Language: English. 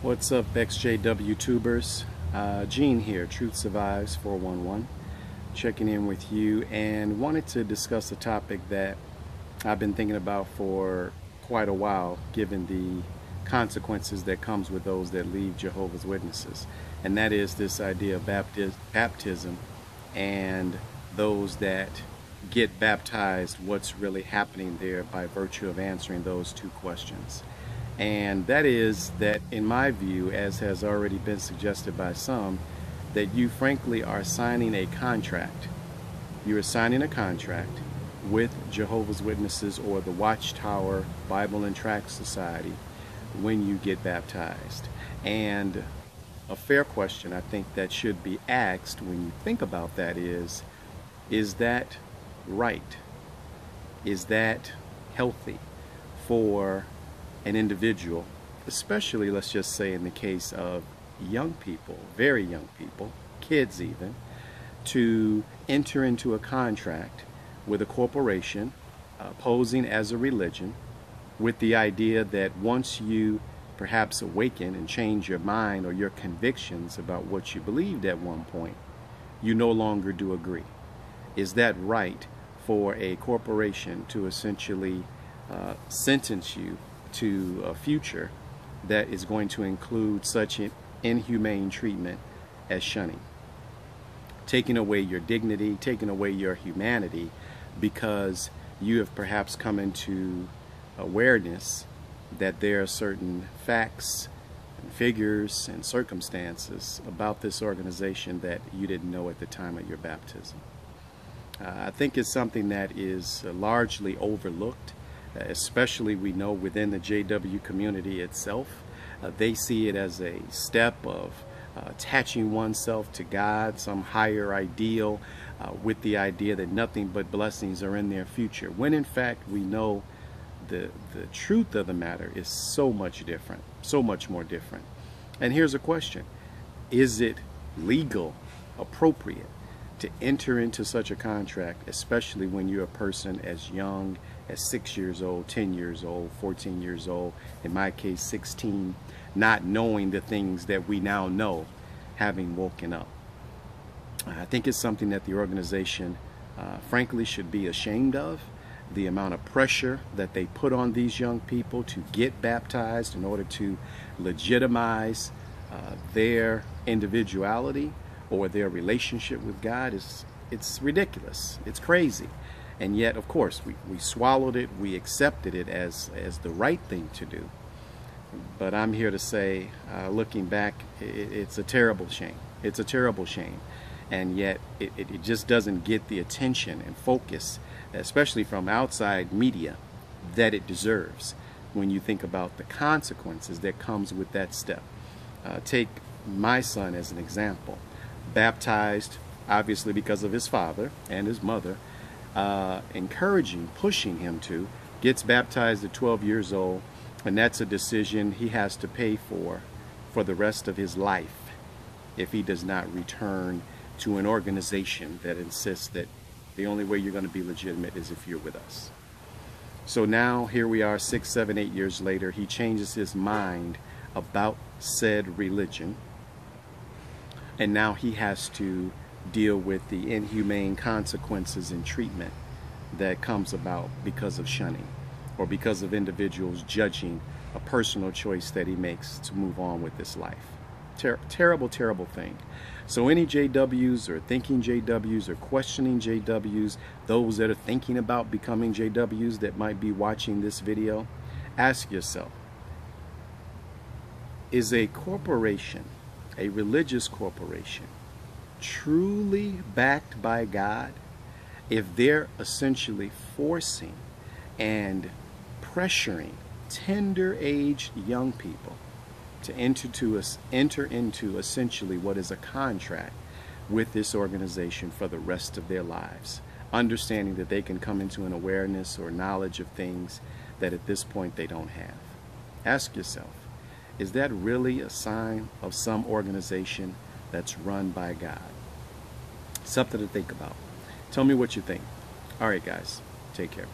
What's up, XJW tubers? Gene here, Truth Survives 411, checking in with you, and wanted to discuss a topic that I've been thinking about for quite a while, given the consequences that comes with those that leave Jehovah's Witnesses, and that is this idea of baptism and those that get baptized, what's really happening there by virtue of answering those two questions. And that is that, in my view, as has already been suggested by some, that you frankly are signing a contract. You are signing a contract with Jehovah's Witnesses or the Watchtower Bible and Tract Society when you get baptized. And a fair question I think that should be asked when you think about that is that right? Is that healthy for an individual, especially, let's just say, in the case of young people, very young people, kids even, to enter into a contract with a corporation posing as a religion, with the idea that once you perhaps awaken and change your mind or your convictions about what you believed at one point, you no longer do agree. Is that right for a corporation to essentially sentence you to a future that is going to include such an inhumane treatment as shunning, taking away your dignity, taking away your humanity, because you have perhaps come into awareness that there are certain facts and figures and circumstances about this organization that you didn't know at the time of your baptism. I think it's something that is largely overlooked. Especially, we know, within the JW community itself. They see it as a step of attaching oneself to God, some higher ideal, with the idea that nothing but blessings are in their future, when in fact we know the truth of the matter is so much different, so much more different. And here's a question: is it legal, appropriate to enter into such a contract, especially when you're a person as young as 6 years old, 10 years old, 14 years old, in my case 16, not knowing the things that we now know, having woken up? I think it's something that the organization frankly should be ashamed of, the amount of pressure that they put on these young people to get baptized in order to legitimize their individuality or their relationship with God. It's ridiculous. It's crazy. And yet, of course, we swallowed it, we accepted it as the right thing to do. But I'm here to say, looking back, it's a terrible shame. It's a terrible shame. And yet, it just doesn't get the attention and focus, especially from outside media, that it deserves when you think about the consequences that comes with that step. Take my son as an example. Baptized, obviously, because of his father and his mother, encouraging, pushing him to, gets baptized at 12 years old, and that's a decision he has to pay for the rest of his life if he does not return to an organization that insists that the only way you're going to be legitimate is if you're with us. So now here we are 6, 7, 8 years later, he changes his mind about said religion, and now he has to deal with the inhumane consequences and treatment that comes about because of shunning, or because of individuals judging a personal choice that he makes to move on with this life. Terrible, terrible thing. So any JWs or thinking JWs or questioning JWs, those that are thinking about becoming JWs that might be watching this video, ask yourself, is a corporation, a religious corporation, truly backed by God if they're essentially forcing and pressuring tender-aged young people to enter into essentially what is a contract with this organization for the rest of their lives, understanding that they can come into an awareness or knowledge of things that at this point they don't have? Ask yourself, is that really a sign of some organization that's run by God? Something to think about. Tell me what you think. All right, guys, take care.